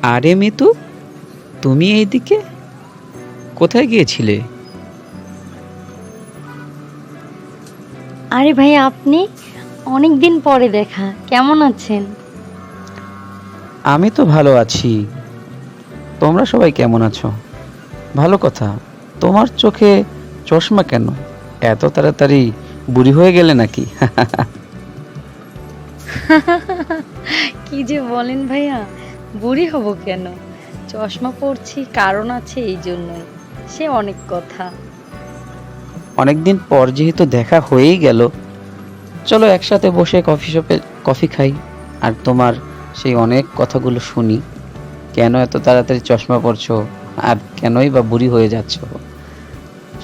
আরে মিতু, তুমি এইদিকে কোথায় গিয়েছিলে? আরে ভাই, আপনি? অনেক দিন পরে দেখা, কেমন আছেন? আমি তো ভালো আছি। তোমরা সবাই কেমন আছো? ভালো কথা। তোমার চোখে চশমা কেন? এত তাড়াতাড়ি বুড়ি হয়ে গেলে নাকি? কি যে বলেন ভাইয়া, বুড়ি হব কেন? চশমা পরছি কারণ আছে, এই জন্যই। সে অনেক কথা। অনেকদিন পর যেহেতু দেখা হয়েই গেল, চলো একসাথে বসে কফি শপে কফি খাই, আর তোমার সেই অনেক কথাগুলো শুনি। কেন এত তাড়াতাড়ি চশমা পরছো, আর কেনই বা বুড়ি হয়ে যাচ্ছো?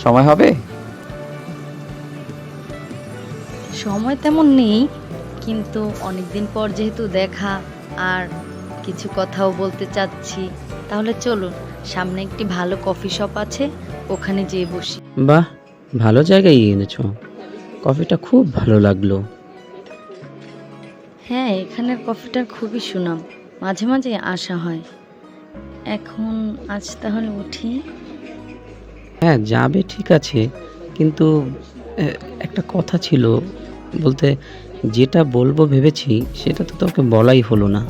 সময় হবে? সময় তেমন নেই, কিন্তু অনেকদিন পর যেহেতু দেখা, আর কিছু কথাও বলতে চাচ্ছি। তাহলে চলুন, সামনে একটি ভালো কফি শপ আছে, ওখানে যেয়ে বসি। বাহ, ভালো জায়গায় এনেছো। কফিটা খুব ভালো লাগলো। হ্যাঁ, এখানের কফিটার খুবই সুনাম, মাঝে মাঝে আসা হয়। এখন আজ তাহলে উঠি। হ্যাঁ, যাবে ঠিক আছে, কিন্তু এ, একটা কথা ছিল, বলতে যেটা বলবো ভেবেছি সেটা তো তোকে বলাই হলো না।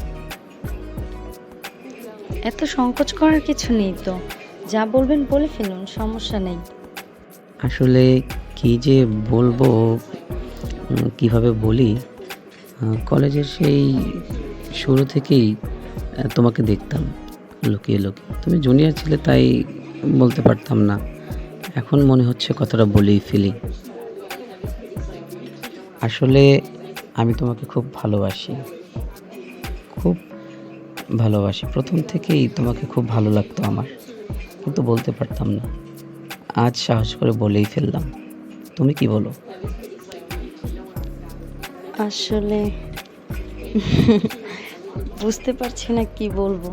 এত সংকোচ করার কিছু নেই তো, যা বলবেন বলে ফেলুন, সমস্যা নেই। আসলে কি যে বলবো, কিভাবে বলি, কলেজের সেই শুরু থেকেই তোমাকে দেখতাম লুকিয়ে লুকিয়ে। তুমি জুনিয়র ছিলে তাই বলতে পারতাম না। এখন মনে হচ্ছে কথাটা বলেই ফেলি। আসলে আমি তোমাকে খুব ভালোবাসি, খুব ভালোবাসি। প্রথম থেকেই তোমাকে খুব ভালো লাগতো আমার, কিন্তু বলতে পারতাম না। আজ সাহস করে বলেই ফেললাম। তুমি কি বলো? আসলে বুঝতে পারছি না কি বলবো।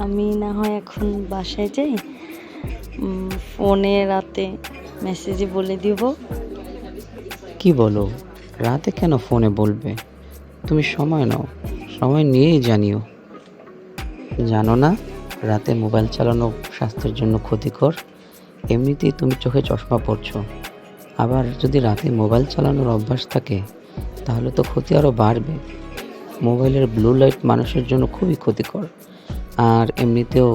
আমি না হয় এখন বাসায় যাই, ফোনে রাতে মেসেজে বলে দিব। কি বলো? রাতে কেন ফোনে বলবে? তুমি সময় নাও, সময় নিয়েই জানিও। জানো না, রাতে মোবাইল চালানো স্বাস্থ্যের জন্য ক্ষতিকর। এমনিতেই তুমি চোখে চশমা পরছো, আবার যদি রাতে মোবাইল চালানোর অভ্যাস থাকে তাহলে তো ক্ষতি আরও বাড়বে। মোবাইলের ব্লু লাইট মানুষের জন্য খুবই ক্ষতিকর, আর এমনিতেও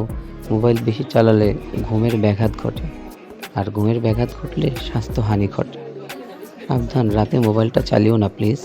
মোবাইল বেশি চালালে ঘুমের ব্যাঘাত ঘটে, আর ঘুমের ব্যাঘাত ঘটলে স্বাস্থ্যহানি ঘটে। সাবধান, রাতে মোবাইলটা চালিও না প্লিজ।